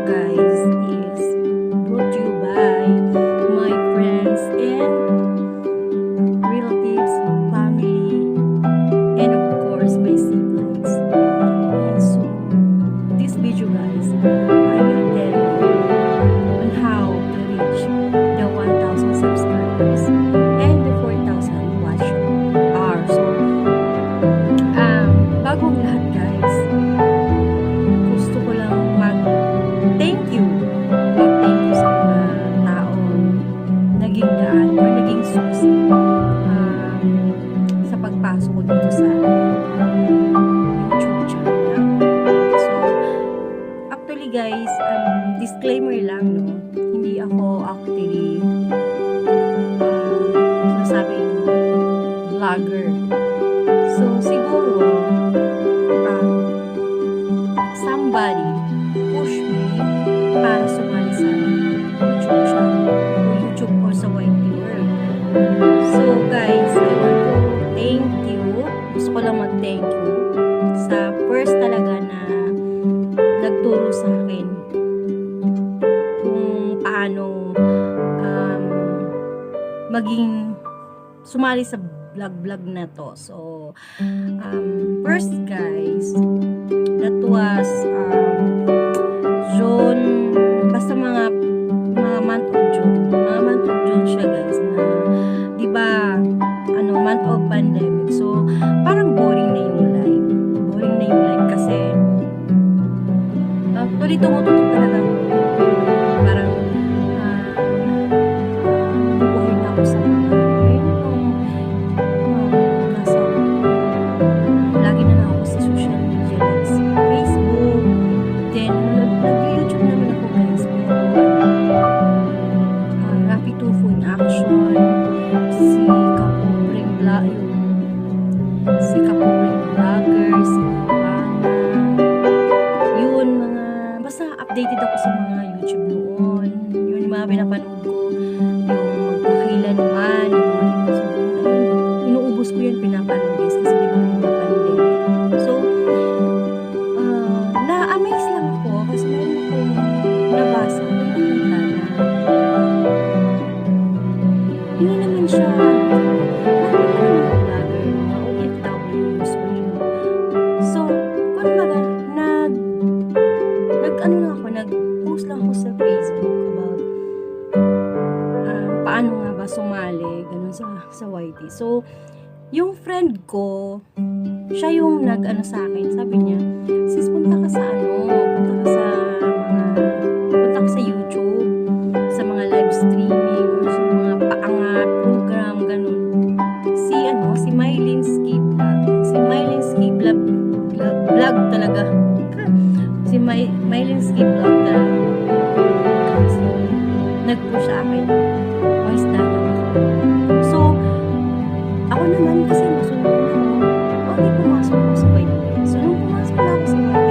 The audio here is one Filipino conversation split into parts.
guys is brought to you by my friends and relatives, family, and of course my siblings. And so this video guys, I will tell you on how to reach the 1,000 subscribers and the 4,000 watch hours. So bagong lahat guys, gusto ko lang mag-thank you sa mga taong naging daan or naging susi sa pagpasok ko dito sa YouTube channel. So actually guys, disclaimer lang, no, hindi ako actually sinasabing vlogger. So siguro somebody push me para sumali sa YouTube channel o YouTube or sa YT World. So guys, I want to thank you. Gusto ko lang mag-thank you sa first talaga na nagturo sa akin kung paano maging sumali sa vlog na to. So first guys, that was June, basta mga month of June siya guys, na di ba month of pandemic, so parang boring na yung life kasi actually tumututok talaga ako, parang bubuhin ako sa mga lagi na ako sa social media like sa Facebook, then nag-YouTube naman ako guys, Rapi Tufo in Action, si Kapobreng Vlogger, si Ivana, yun, mga basta updated ako sa mga YouTube noon, yun yung mga pinapanood ko, yung magpakailanman, yung mga inuubos ko yan pinapanood guys, kasi di ba yung pandemic. So na-amaze lang ako kasi meron akong nabasa na nakita na hindi naman siya vlogger, mga OFWs o yun. So kumbaga nag-post lang ako sa Facebook about paano nga ba sumali ganun sa YT. So yung friend ko, siya yung sa akin, sabi niya, sis, punta ka sa YouTube, sa mga live streaming or sa mga paangat program ganun. Si Mylinski vlog talaga. Si Mylinski vlog talaga. Kasi nag-push sa akin. Voice na ako. So ako naman kasi masunod na ako. Okay, pumasok ako sa YT. So nung pumasok na ako sa YT,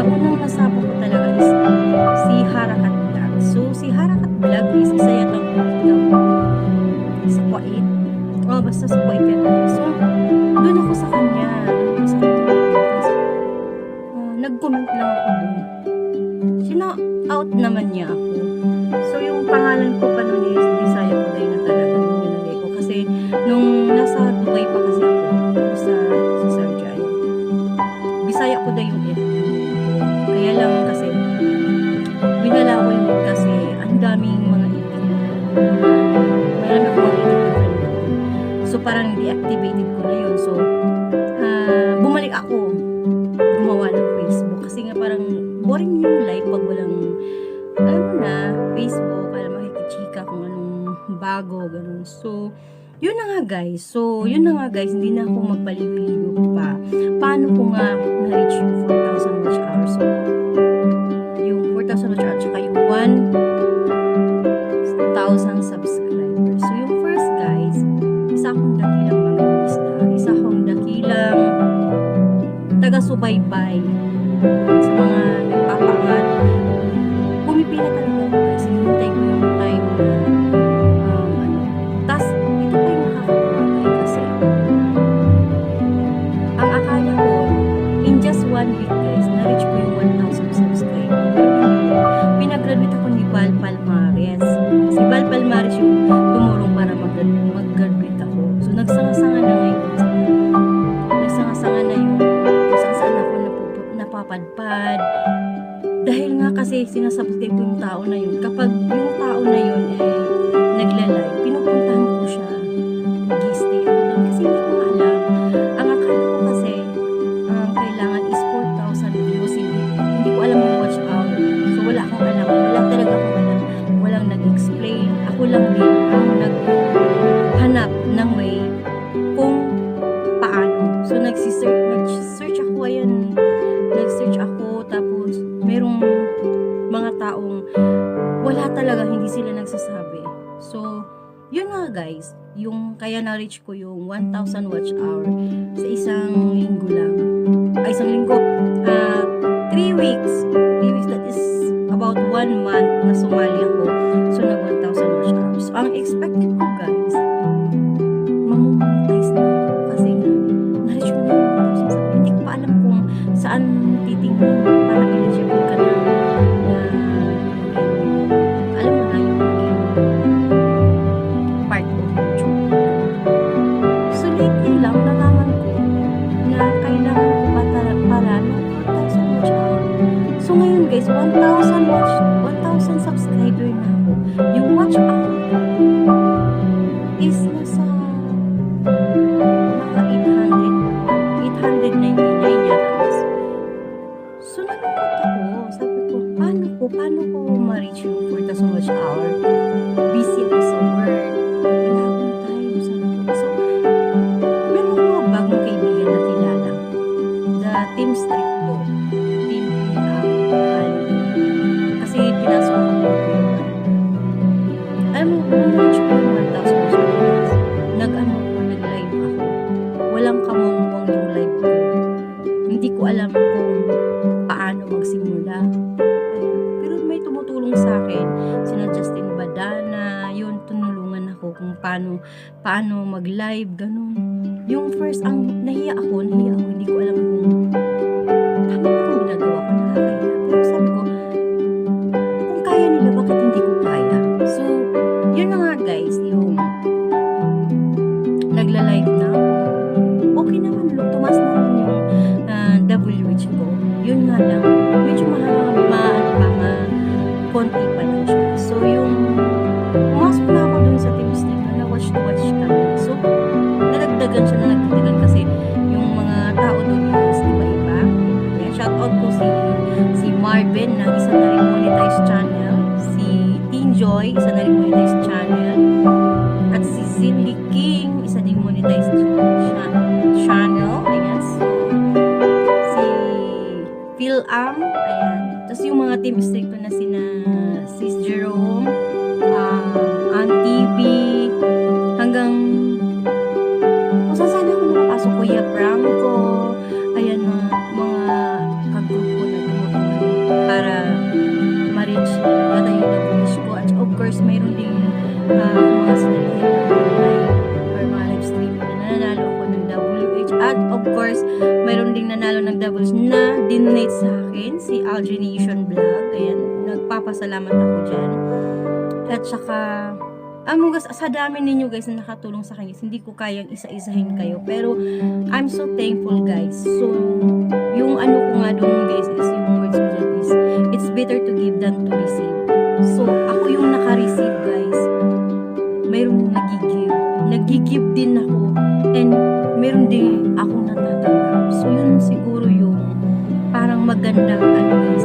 unang nasabo ko talaga is si Harakat Vlog. So si Harakat Vlog is isa yatang sa Kuwait. Basta sa Kuwait yan. So doon ako sa kanya. Nag-comment lang ako doon. Sina-out naman niya ako. So yung pangalan ko pa noon is Bisaya Kuday na talaga yung nilagay ko. Kasi nung nasa Dubai pa kasi ako sa Saudi Arabia, Bisaya Kuday yung kaya lang kasi winala ko yun kasi ang daming mga marami akong mga friend ko. So parang deactivated ko na yun. So bumalik ako gumawa ng Facebook kasi nga parang boring yung life pag walang, alam mo na, Facebook, alam, makikichika kung anong bago, ganun. So yun na nga guys, hindi na ako magpaligo pa. Paano ko nga na-reach yung 4,000 watch hours? So yung 4,000 watch hours, tsaka yung 1,000 subscribers. So yung first guys, isa akong dakilang mangingisda, isa akong dakilang taga-subaybay sa mga nagpapangat. Pumipila talaga ako guys, hinintay ko yung time na tas ito pa yung nakakabagay kasi ang akala ko in just 1 week guys, na-reach ko yung 1,000 nag-graduate ako ni Val Palmares. Si Val Palmares yung tumulong para mag-graduate ako. So, nagsanga-sanga na ngayon. Nagsanga-sanga na yung kung saan ako napapadpad. Dahil nga kasi sinasubscribe ko yung tao na yun. Kapag yung tao na yun nagla-live, pinupuntahan ko siya. Mag-stay ako doon kasi hindi ko alam. Ang akala ko kasi kailangan is 4,000 views. Hindi ko alam yung watch hour. So wala akong alam. Wala talaga akong alam. Walang nag-explain. Ako lang din ang naghanap ng way kung paano. So nag-search ako. Ayan. Nag-search ako. Tapos merong mga taong wala talaga, hindi sila nagsasabi. So, yun nga guys, yung kaya na-reach ko yung 1,000 watch hour sa isang linggo lang. Ay, isang linggo. 3 weeks. 3 weeks, that is about 1 month na sumali ako. So, nag 1,000 watch hours. So, ang expected ko guys, mamonetize na ako kasi na-reach ko na yung 1,000. Hindi ko pa alam kung saan titingnan para eligible ka na alam mo na yung part of YouTube. So lately lang nalaman ko na kailangan ko pa para ng 4,000 watch hour. So ngayon guys, 1,000 subscriber na ako. Yung watch hour is nasa mga 899 yata. So nalungkot ako. Sabi ko, paano ko ma-reach yung 4,000 watch hour? Busy ako sa work. Wala akong time. Sabi ko. So, meron ako mga bagong kaibigan na kilala. The Team Street to. Team kasi pinasok ako ng paper. Alam mo, na-reach ko yung 1,000 watch hours. Nag-live ako. Walang kamungwang yung live ko. Hindi ko alam kung paano magsimula. Pero may tumutulong sa akin. Sina Justin Badana, yun, tunulungan ako kung paano mag-live, ganun. Yung first, nahiya ako, hindi ko alam kung tama ba yung ginagawa ko, nakakaya. Pero sabi ko, kung kaya nila, bakit hindi ko kaya? So, yun na nga guys, yung nagla-live na ako. Okay naman, tumas naman yung WH ko. Yun nga lang, medyo konti pa lang siya. So, yung pumasok na ako dun sa Team Street na watch to watch kami. So, nalagdagan kasi yung mga tao dun is iba-iba. Yeah, shout out ko si Marvin na isa na rin monetized channel. Si Teen Joy, isa na rin monetized channel. At si Cindy King, isa din monetized channel. Ayan. So, si Phil ayan. Tapos yung mga Team Street ko na sina Sis Jerome, Aunt TV, hanggang kung saan ako nakapasok, Kuya Franco, ayan, mga kagrupo na tumutulong para ma-reach yata yung na-reach ko. At of course, mayroon din mga sinalihan na live or mga live streaming na nanalo ako ng WH. At of course, mayroon din nanalo ng WH na dinonate sa akin, si Algination Vlog. Ayan, nagpapasalamat ako dyan. At saka, sa dami ninyo guys na nakatulong sa kanya, hindi ko kayang isa-isahin kayo. Pero, I'm so thankful guys. So, yung ko nga doon guys is yung words ko dyan is, it's better to give than to receive. So, ako yung naka-receive guys. Mayroong nag-give din ako. And, meron din akong natatanggap. So, yun siguro yung parang magandang guys.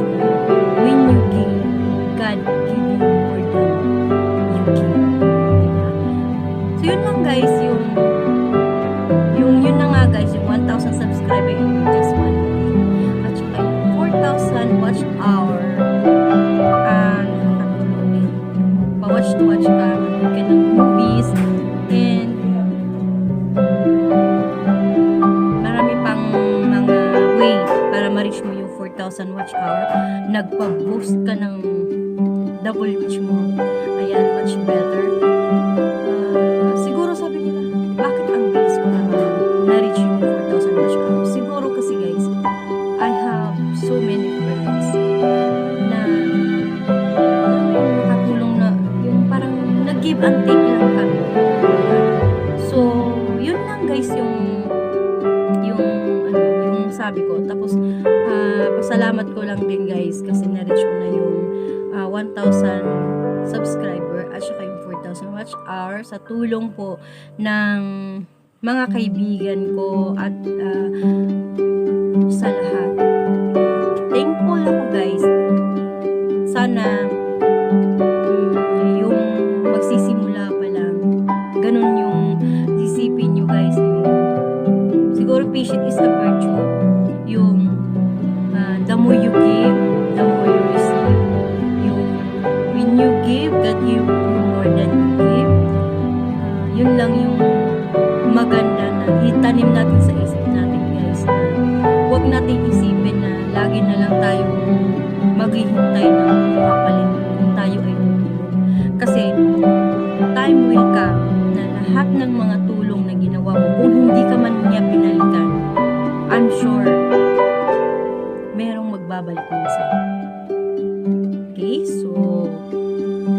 When you give, God give you more than you give. Diba? So, yun lang guys, yung yun na nga guys, yung 1,000 subscriber in just 1 week. At saka yung 4,000 watch hour. Nakakatulong din. Pa-watch to watch ka, manood ka ng movies, and marami pang mga way para ma-reach mo yung 4,000 watch hour. Nagpa-boost ka ng WH mo. Ayan, much better. Siguro sabi nila, bakit ang bilis ko naman na-reach yung 4,000 watch hour? Siguro kasi guys, I have so many friends na and take lang kami. So, yun lang guys yung sabi ko. Tapos, pasalamat ko lang din guys kasi na-reach ko na yung 1,000 subscriber at saka yung 4,000 watch hour sa tulong po ng mga kaibigan ko at sa lahat. Thankful ako guys. Sana yung magsisimula pa lang, ganun yung isipin nyo guys, yung siguro patient is a virtue, yung the more you give, the more you receive, yung when you give, God give you more than you give. Yun lang yung maganda na itanim natin sa isip natin guys, na huwag natin isipin na lagi na lang tayong maghihintay ng kapalit kung tayo ay tutulong. Kasi time will come na lahat ng mga tulong na ginawa mo, kung hindi ka man niya pinalikan, I'm sure merong magbabalik niya sa'yo. Okay, so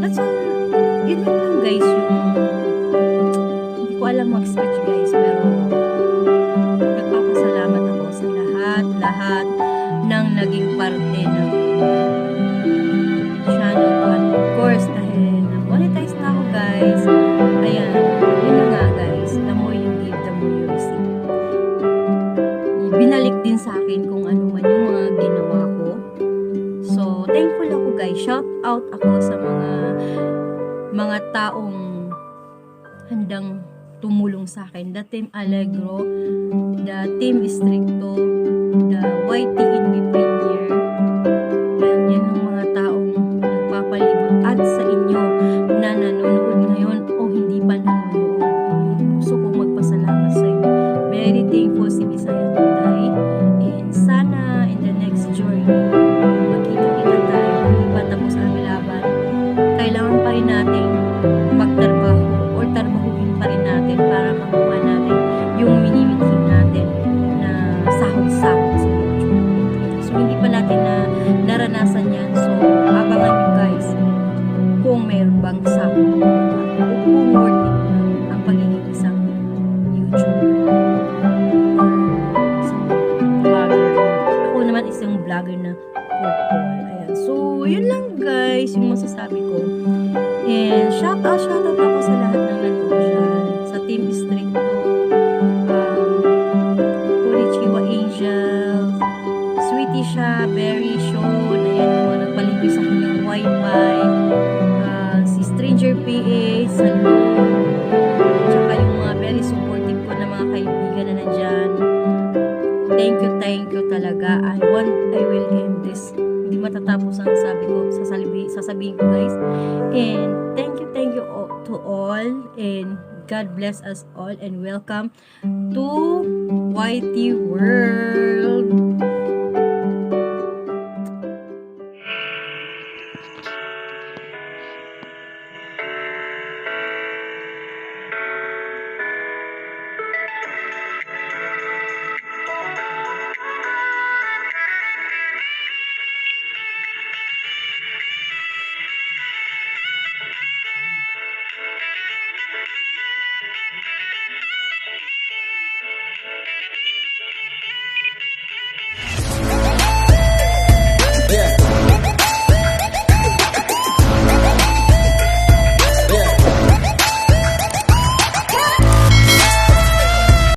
that's all. Yun lang guys, yung hindi ko alam mag-speech guys, pero nagpapasalamat ako sa lahat ng naging parte ng channel ko. And of course, dahil na-monetize na ako guys, ayan, yun na nga guys, the more you give, the more you receive. Binalik din sa akin kung ano man yung mga ginawa ko. So, thankful ako guys. Shout out ako sa mga taong handang tumulong sa akin. The Team Allegro, the Team Stricto, the YTNB Premier. Yan ang mga taong nagpapalibot at sa inyo na nanonood ngayon o hindi pa nanonood. Gusto kong magpasalamat sa inyo. Very thankful si Bisaya Tunday. And sana in the next journey, magkita-kita tayo. Hindi pa tapos ang laban. Kailangan pa rin natin magtrabaho or trabahuin pa rin natin para makuha natin yung minimitin natin na sahod-sahod sa YouTube. So, hindi pa natin na naranasan yan. So, abangan nyo guys kung mayroon bang sahod o kung worth it ang pagiging isang YouTuber or isang vlogger. Ako naman isang vlogger na football. Ayan. So, yun lang guys yung masasabi ko. And shout out ako sa lahat ng nanood dyan. Sa Team Stricto, Kurichiwa Angel, Sweetie siya, Berry, Sean, ayan yung mga nagpalibre sa akin ng wifi, si Stranger PH, Salo, tsaka yung mga very supportive ko na mga kaibigan na nandyan. Thank you talaga. I will end this. Hindi matatapos ang sasabihin ko guys. And thank you to all, and God bless us all, and welcome to YT World.